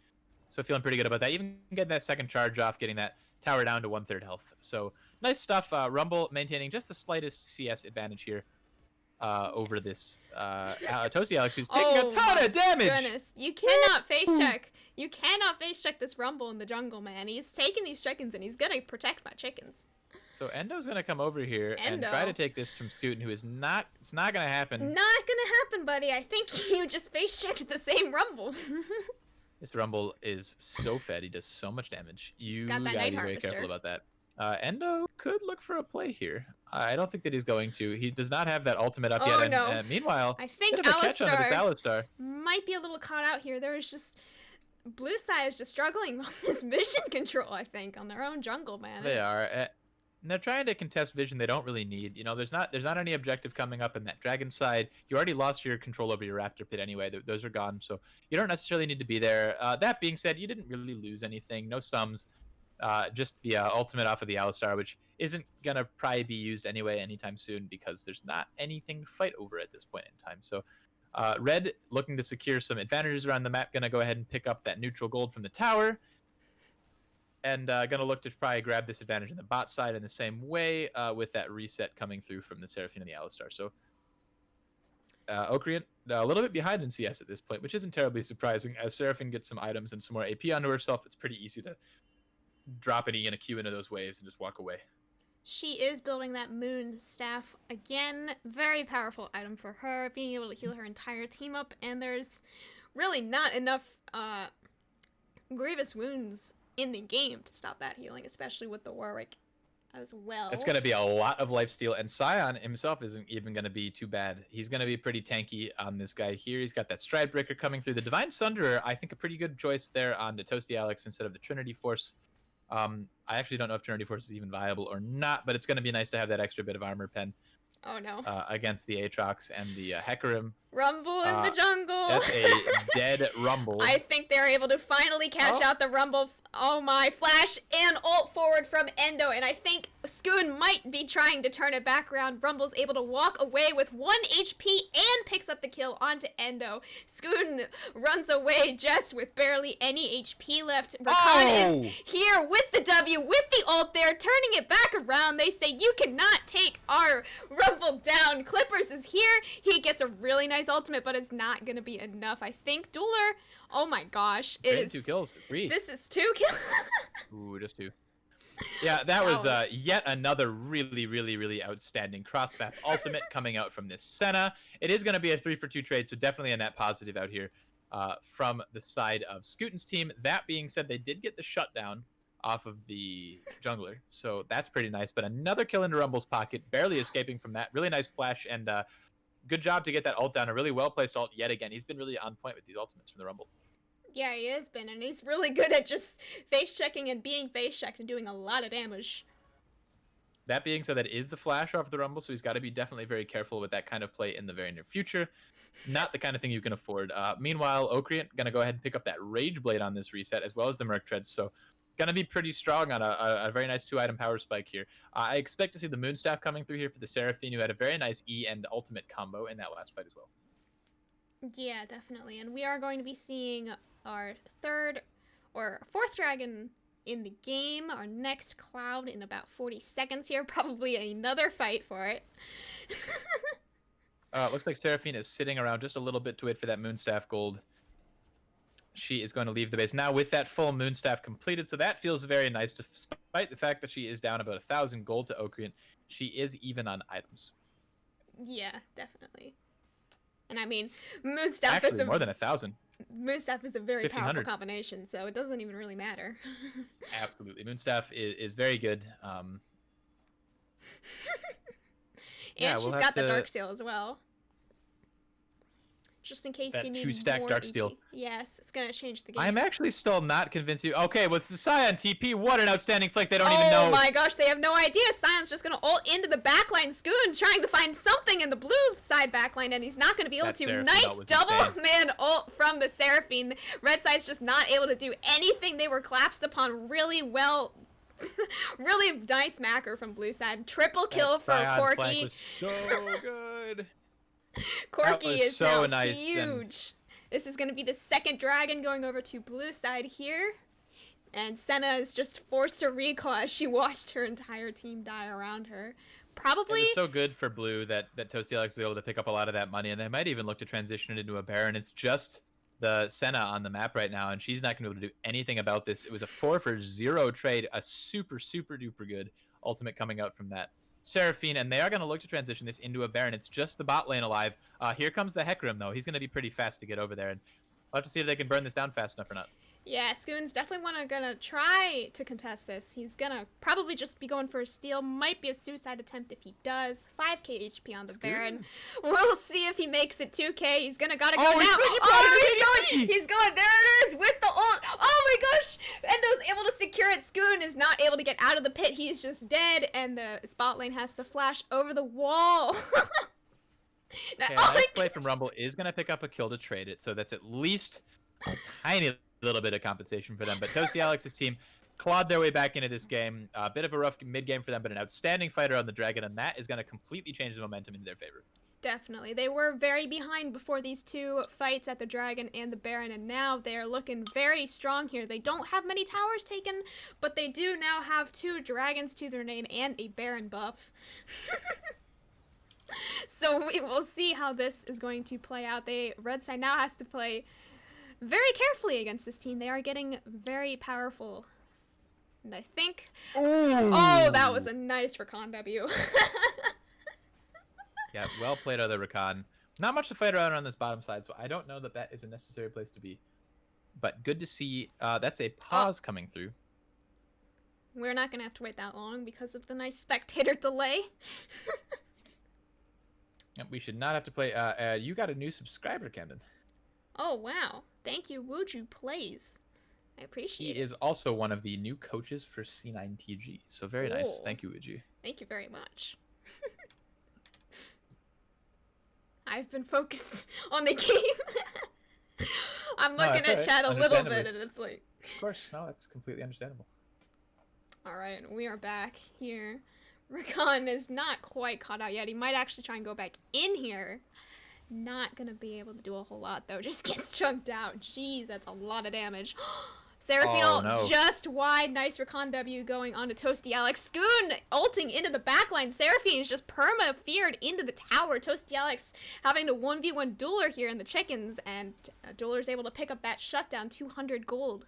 so feeling pretty good about that. Even getting that second charge off, getting that tower down to 1/3 health. So nice stuff. Rumble maintaining just the slightest CS advantage here over this ToastyAlex, who's taking a ton of damage. Goodness, you cannot face check. You cannot face check this Rumble in the jungle, man. He's taking these chickens, and he's gonna protect my chickens. So Endo's gonna come over here and try to take this from SKOOTIN, who is not. It's not gonna happen. Not gonna happen, buddy. I think you just face checked the same Rumble. This Rumble is so fed. He does so much damage. You got that gotta be very careful about that. Endo could look for a play here. I don't think that he's going to. He does not have that ultimate up yet. No. And meanwhile, I think bit of a catch onto this Alistar might be a little caught out here. There is just blue side is just struggling on this vision control. I think on their own jungle, man. They are. And they're trying to contest vision they don't really need. You know, there's not any objective coming up in that dragon side. You already lost your control over your raptor pit anyway. Those are gone, so you don't necessarily need to be there. That being said, you didn't really lose anything. No sums. Just the ultimate off of the Alistar, which isn't going to probably be used anyway anytime soon because there's not anything to fight over at this point in time. So Red, looking to secure some advantages around the map, going to go ahead and pick up that neutral gold from the tower. And going to look to probably grab this advantage in the bot side in the same way with that reset coming through from the Seraphine and the Alistar. So Oekrient a little bit behind in CS at this point, which isn't terribly surprising. As Seraphine gets some items and some more AP onto herself, it's pretty easy to drop an E and a Q into those waves and just walk away. She is building that moon staff again. Very powerful item for her, being able to heal her entire team up. And there's really not enough grievous wounds in the game to stop that healing, especially with the Warwick as well. It's going to be a lot of lifesteal, and Sion himself isn't even going to be too bad. He's going to be pretty tanky on this guy here. He's got that Stride Breaker coming through. The Divine Sunderer, I think a pretty good choice there on the ToastyAlex instead of the Trinity Force. I actually don't know if Trinity Force is even viable or not, but it's going to be nice to have that extra bit of armor pen. Oh no. Against the Aatrox and the Hecarim. Rumble in the jungle. That's a dead Rumble. I think they're able to finally catch out the Rumble. Oh my, flash and ult forward from Endo, and I think Scoon might be trying to turn it back around. Rumble's able to walk away with 1 HP and picks up the kill onto Endo. Scoon runs away just with barely any HP left. Rakan is here with the W, with the ult there, turning it back around. They say, you cannot take our Rumble down. Clipperzz is here. He gets a really nice ultimate, but it's not going to be enough. I think Ðueler, oh my gosh. It is 2 kills, 3. This is 2 kills. Ooh, just 2. Yeah, that was yet another really outstanding cross-map ultimate coming out from this Senna. It is going to be a 3-for-2 trade, so definitely a net positive out here from the side of SKOOTIN's team. That being said, they did get the shutdown off of the jungler, so that's pretty nice. But another kill into Rumble's pocket, barely escaping from that. Really nice flash, and good job to get that ult down. A really well-placed ult yet again. He's been really on point with these ultimates from the Rumble. Yeah, he has been, and he's really good at just face-checking and being face-checked and doing a lot of damage. That being said, that is the flash off the Rumble, so he's got to be definitely very careful with that kind of play in the very near future. Not the kind of thing you can afford. Meanwhile, Oekrient going to go ahead and pick up that Rage Blade on this reset, as well as the Merc Treads, so going to be pretty strong on a very nice 2-item power spike here. I expect to see the Moonstaff coming through here for the Seraphine, who had a very nice E and ultimate combo in that last fight as well. Yeah, definitely, and we are going to be seeing our 3rd or 4th dragon in the game, our next cloud in about 40 seconds here, probably another fight for it. Looks like Seraphine is sitting around just a little bit to wait for that Moonstaff gold. She is going to leave the base now with that full Moonstaff completed, so that feels very nice. Despite the fact that she is down about 1,000 gold to Oekrient, she is even on items. Yeah, definitely. And I mean, Moonstaff actually is more than 1,000. Moonstaff is a very powerful combination, so it doesn't even really matter. Absolutely, Moonstaff is very good. And yeah, she's got the Darksteel as well. Just in case you need 2-stack more Darksteel. Yes, it's gonna change the game. I'm actually still not convinced you. Okay, with the Sion TP, what an outstanding flick. They don't even know. Oh my gosh, they have no idea. Sion's just gonna ult into the backline. Scoon trying to find something in the blue side backline, and he's not gonna be able to. Nice double man ult from the Seraphine. Red side's just not able to do anything. They were collapsed upon really well. Really nice macker from blue side. Triple kill for Corki. Flank was so good. Corki is so now nice huge. This is going to be the 2nd dragon going over to blue side here. And Senna is just forced to recall as she watched her entire team die around her. Probably. It was so good for blue that ToastyAlex was able to pick up a lot of that money, and they might even look to transition it into a Baron. It's just the Senna on the map right now, and she's not going to be able to do anything about this. It was a 4-for-0 trade, a super duper good ultimate coming out from that Seraphine, and they are going to look to transition this into a Baron. It's just the bot lane alive. Here comes the Hecarim, though. He's going to be pretty fast to get over there, and we'll have to see if they can burn this down fast enough or not. Yeah, Scoon's definitely gonna try to contest this. He's gonna probably just be going for a steal. Might be a suicide attempt if he does. 5k HP on the Baron. We'll see if he makes it 2k. He's gotta go now. He's going. There it is with the ult. Oh my gosh! Endo's able to secure it. Scoon is not able to get out of the pit. He's just dead, and the spot lane has to flash over the wall. Okay, nice play from Rumble is gonna pick up a kill to trade it, so that's at least a tiny little bit of compensation for them. But ToastyAlex's team clawed their way back into this game. A bit of a rough mid-game for them, but an outstanding fighter on the Dragon, and that is going to completely change the momentum in their favor. Definitely. They were very behind before these 2 fights at the Dragon and the Baron, and now they're looking very strong here. They don't have many towers taken, but they do now have 2 Dragons to their name and a Baron buff. So we will see how this is going to play out. Red side now has to play very carefully against this team. They are getting very powerful. And I think... Oh, that was a nice Rakan W. Yeah, well played out of the Rakan. Not much to fight around on this bottom side, so I don't know that that is a necessary place to be. but good to see. That's a pause coming through. We're not gonna have to wait that long because of the nice spectator delay. Yep, we should not have to play. You got a new subscriber, Camden. Oh wow! Thank you, Wuju Plays. I appreciate it. He is also one of the new coaches for C9TG. So very nice. Thank you, Wuju. Thank you very much. I've been focused on the game. I'm looking at chat a little bit, and it's like. Of course, no, that's completely understandable. All right, we are back here. Rakan is not quite caught out yet. He might actually try and go back in here. Not gonna be able to do a whole lot though. Just gets chunked out. Jeez, that's a lot of damage. Seraphine ult just wide. Nice Rakan W going on to ToastyAlex. Scoon ulting into the backline. Seraphine is just perma-feared into the tower. ToastyAlex having to 1v1 Ðueler here in the chickens, and Ðueler's able to pick up that shutdown, 200 gold.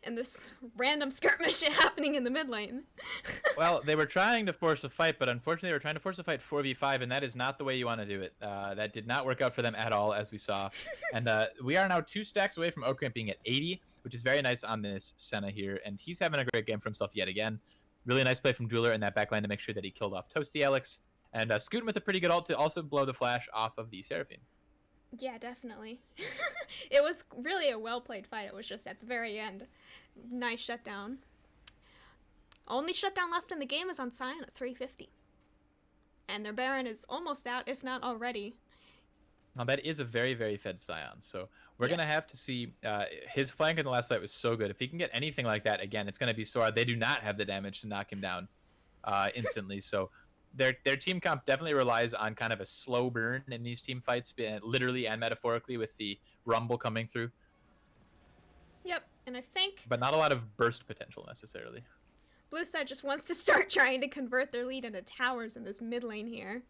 And this random skirmish happening in the mid lane. Well, they were trying to force a fight, but unfortunately they were trying to force a fight 4v5, and that is not the way you want to do it. That did not work out for them at all, as we saw. And we are now 2 stacks away from Oekrient being at 80, which is very nice on this Senna here, and he's having a great game for himself yet again. Really nice play from Ðueler in that backline to make sure that he killed off ToastyAlex, and SKOOTIN with a pretty good ult to also blow the flash off of the Seraphine. Yeah, definitely. It was really a well-played fight. It was just at the very end. Nice shutdown. Only shutdown left in the game is on Sion at 350. And their Baron is almost out, if not already. Now, that is a very, very fed Sion. So we're going to have to see. His flank in the last fight was so good. If he can get anything like that, again, it's going to be so hard. They do not have the damage to knock him down instantly. So their team comp definitely relies on kind of a slow burn in these team fights, literally and metaphorically, with the rumble coming through. Yep, and I think... But not a lot of burst potential, necessarily. Blue side just wants to start trying to convert their lead into towers in this mid lane here.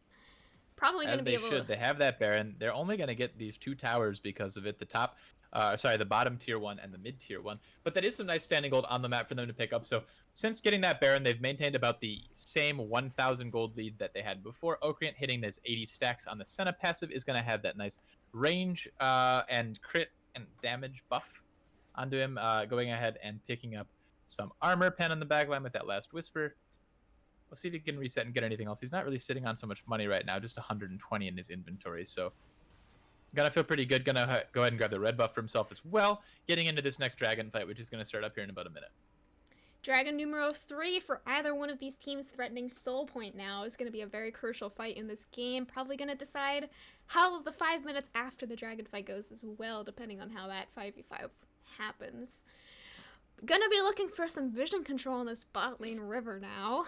Probably going to be able to... They have that Baron. They're only going to get these 2 towers because of it. The bottom tier 1 and the mid tier 1. But that is some nice standing gold on the map for them to pick up. So since getting that Baron, they've maintained about the same 1,000 gold lead that they had before. Oekrient hitting those 80 stacks on the Senna passive is going to have that nice range and crit and damage buff onto him, going ahead and picking up some armor pen on the backline with that last Whisper. We'll see if he can reset and get anything else. He's not really sitting on so much money right now, just 120 in his inventory. So gonna feel pretty good. Gonna go ahead and grab the red buff for himself as well, getting into this next dragon fight, which is gonna start up here in about a minute. Dragon numero 3 for either one of these teams threatening soul point now is going to be a very crucial fight in this game. Probably going to decide how the 5 minutes after the dragon fight goes as well, depending on how that 5v5 happens. Gonna be looking for some vision control on this bot lane river now.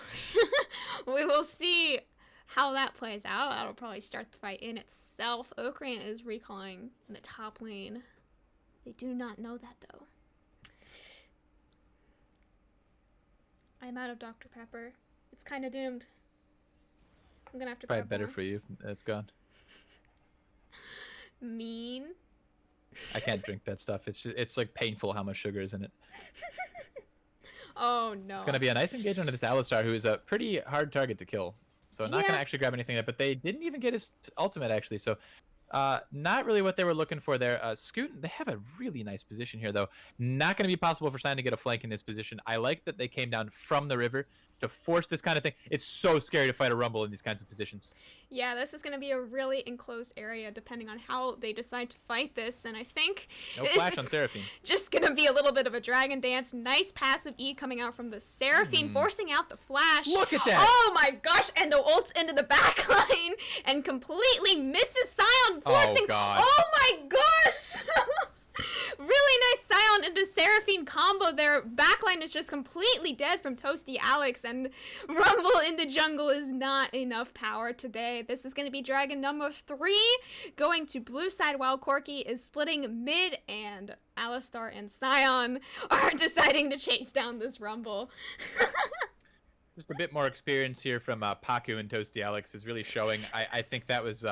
We will see how that plays out. That'll probably start the fight in itself. Oekrient is recalling in the top lane. They do not know that though. I'm out of Dr. Pepper. It's kind of doomed. I'm gonna have to. Probably better for you if it's gone. Mean. I can't drink that stuff. It's like painful how much sugar is in it. Oh no. It's gonna be a nice engagement of this Alistar, who is a pretty hard target to kill. So not gonna actually grab anything yet, but they didn't even get his ultimate actually. So not really what they were looking for there. SKOOTIN, they have a really nice position here though. Not gonna be possible for Sion to get a flank in this position. I like that they came down from the river to force this kind of thing. It's so scary to fight a rumble in these kinds of positions. Yeah, this is going to be a really enclosed area depending on how they decide to fight this, and I think no flash on Seraphine. Just going to be a little bit of a dragon dance. Nice passive E coming out from the Seraphine, forcing out the flash. Look at that! Oh my gosh, and the ults into the back line and completely misses Sion, forcing... Oh, God. Oh my gosh! Really nice Sion into Seraphine combo there. Backline is just completely dead from ToastyAlex, and Rumble into jungle is not enough power today. This is going to be dragon number 3 going to blue side while Corki is splitting mid, and Alistar and Sion are deciding to chase down this Rumble. Just a bit more experience here from Paku and ToastyAlex is really showing. I think that was...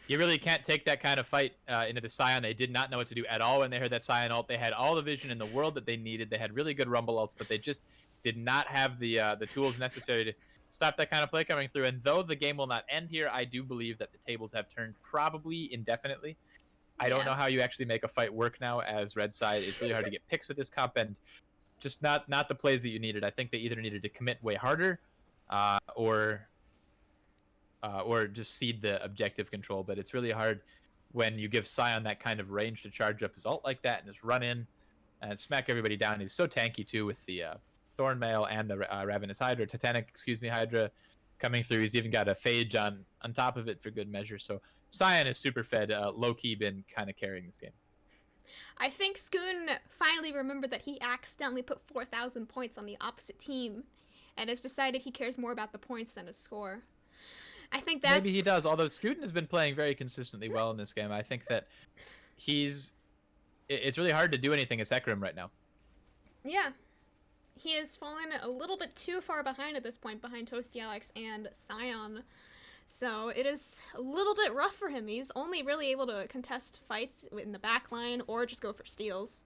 You really can't take that kind of fight into the Sion. They did not know what to do at all when they heard that Sion ult. They had all the vision in the world that they needed. They had really good Rumble ults, but they just did not have the tools necessary to stop that kind of play coming through. And though the game will not end here, I do believe that the tables have turned probably indefinitely. I don't know Yes. how you actually make a fight work now as red side. It's really hard to get picks with this comp, and just not the plays that you needed. I think they either needed to commit way harder, or just cede the objective control. But it's really hard when you give Sion that kind of range to charge up his ult like that and just run in and smack everybody down. He's so tanky too with the Thornmail and the Ravenous Hydra, Titanic, Hydra coming through. He's even got a Phage on top of it for good measure. So Sion is super fed, low-key been kind of carrying this game. I think Scoon finally remembered that he accidentally put 4,000 points on the opposite team and has decided he cares more about the points than his score. I think that's... Maybe he does, although SKOOTIN has been playing very consistently well in this game. I think that it's really hard to do anything as Hecarim right now. Yeah. He has fallen a little bit too far behind at this point, behind ToastyAlex and Sion. So it is a little bit rough for him. He's only really able to contest fights in the back line or just go for steals.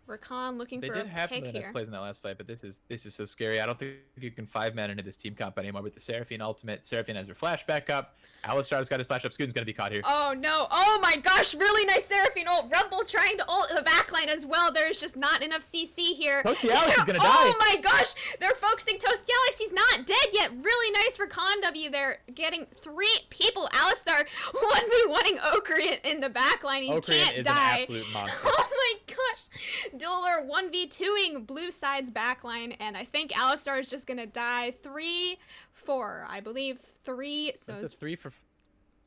Rakan looking for a pick here. They did have some of the nice plays in that last fight, but this is so scary. I don't think you can 5-man into this team comp anymore with the Seraphine ultimate. Seraphine has her flash back up. Alistar's got his flash up. SKOOTIN's going to be caught here. Oh, no. Oh, my gosh. Really nice Seraphine ult. Rumble trying to ult the backline as well. There's just not enough CC here. ToastyAlex is going to die. Oh, my gosh. They're focusing ToastyAlex. He's not dead yet. Really nice for W there. Getting 3 people. Alistar 1v1ing Oekrient in the backline. He Oekrient can't is die. an absolute monster. Oh, my gosh. Ðueler 1v2ing blue side's backline. And I think Alistar is just going to die 3-4. I believe 3. So it's 3 for...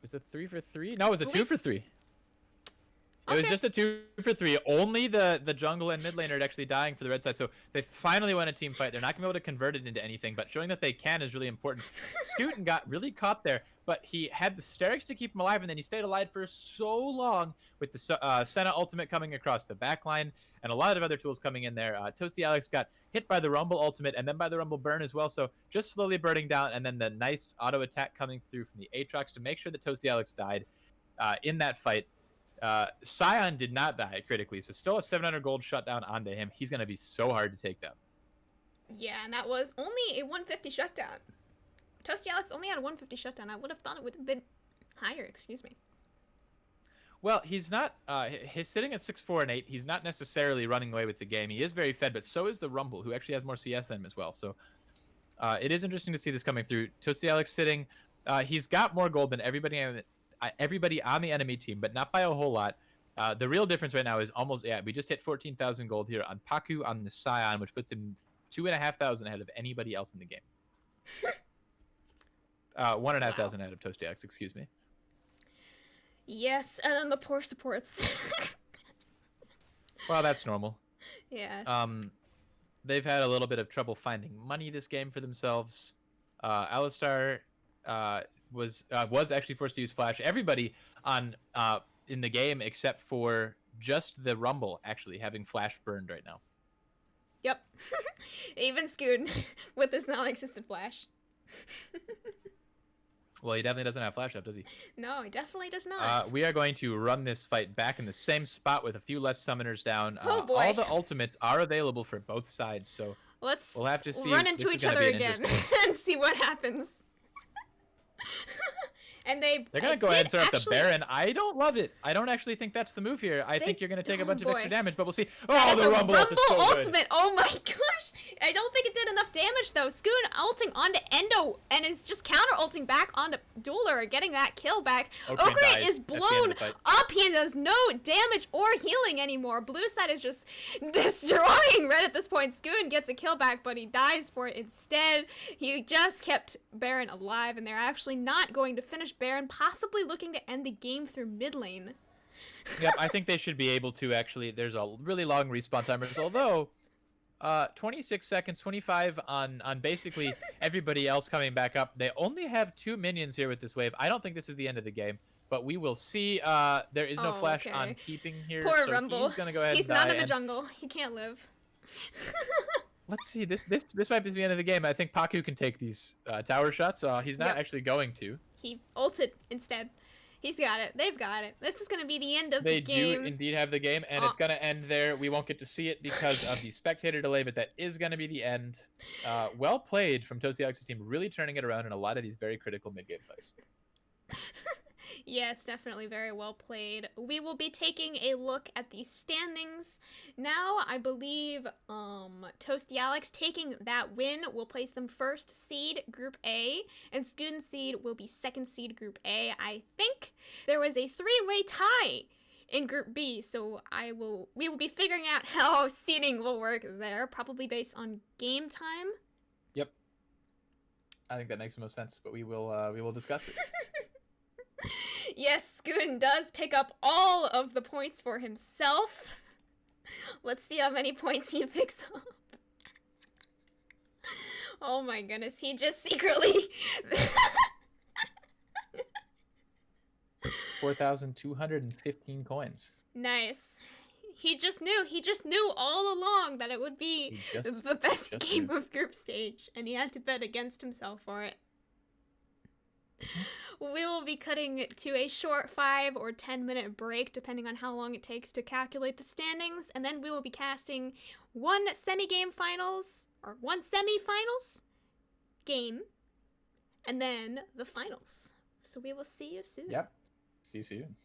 Was it 3 for 3? No, it was a 2 for 3. It Okay. was just a 2 for 3. Only the jungle and mid laner are actually dying for the red side. So they finally won a team fight. They're not going to be able to convert it into anything, but showing that they can is really important. SKOOTIN got really caught there, but he had the Sterix to keep him alive, and then he stayed alive for so long with the Senna ultimate coming across the backline and a lot of other tools coming in there. ToastyAlex got hit by the Rumble ultimate and then by the Rumble burn as well, so just slowly burning down, and then the nice auto attack coming through from the Aatrox to make sure that ToastyAlex died in that fight. Sion did not die critically, so still a 700 gold shutdown onto him. He's going to be so hard to take down. Yeah, and that was only a 150 shutdown. ToastyAlex only had a 150 shutdown. I would have thought it would have been higher, excuse me. Well, he's not, he's sitting at 6-4 and 8. He's not necessarily running away with the game. He is very fed, but so is the Rumble, who actually has more CS than him as well. So it is interesting to see this coming through. ToastyAlex sitting, he's got more gold than everybody on the enemy team, but not by a whole lot. The real difference right now is almost, we just hit 14,000 gold here on Paku on the Sion, which puts him 2,500 ahead of anybody else in the game. 1,500 ahead of ToastyAlex, excuse me. Yes, and then the poor supports. Well, that's normal. Yes. They've had a little bit of trouble finding money this game for themselves. Alistar was actually forced to use flash. Everybody on in the game except for just the Rumble actually having flash burned right now. Yep. Even SKOOTIN with his non-existent flash. Well, he definitely doesn't have flash up, does he? No, he definitely does not. We are going to run this fight back in the same spot with a few less summoners down. Oh boy. All the ultimates are available for both sides, so we'll have to see. Run into each other again and see what happens. And they're going to go ahead and start up the Baron. I don't love it. I don't actually think that's the move here. I think you're going to take a bunch of extra damage, but we'll see. Oh, the Rumble ult is so ultimate. good. Oh my gosh. I don't think it did enough damage though. SKOOTIN ulting onto Endo and is just counter ulting back onto Ðueler, getting that kill back. Oekrient is blown up. He does no damage or healing anymore. Blue side is just destroying red at this point. SKOOTIN gets a kill back, but he dies for it instead. He just kept Baron alive, and they're actually not going to finish Baron, possibly looking to end the game through mid lane. Yep, I think they should be able to actually. There's a really long respawn timers, although 26 seconds, 25 on basically everybody else coming back up. They only have 2 minions here with this wave. I don't think this is the end of the game, but we will see. There is no flash on keeping here. Poor so Rumble. He's gonna go ahead He's and die, not in the jungle. He can't live. Let's see. This might be the end of the game. I think Paku can take these tower shots. He's not actually going to. He ulted instead. He's got it. They've got it. This is going to be the end of the game. They do indeed have the game, and it's going to end there. We won't get to see it because of the spectator delay, but that is going to be the end. Well played from ToastyAlex's team, really turning it around in a lot of these very critical mid-game fights. Yes, definitely very well played. We will be taking a look at the standings. Now, I believe ToastyAlex taking that win will place them first seed Group A, and SKOOTIN seed will be second seed Group A. I think there was a three-way tie in Group B, so we will be figuring out how seeding will work there, probably based on game time. Yep. I think that makes the most sense, but we will discuss it. Yes, SKOOTIN does pick up all of the points for himself. Let's see how many points he picks up. Oh my goodness, he just secretly... 4,215 coins. Nice. He just knew all along that it would be the best game of group stage, and he had to bet against himself for it. We will be cutting to a short 5 or 10 minute break, depending on how long it takes to calculate the standings, and then we will be casting one semi-finals game, and then the finals. So we will see you soon. Yep. See you soon.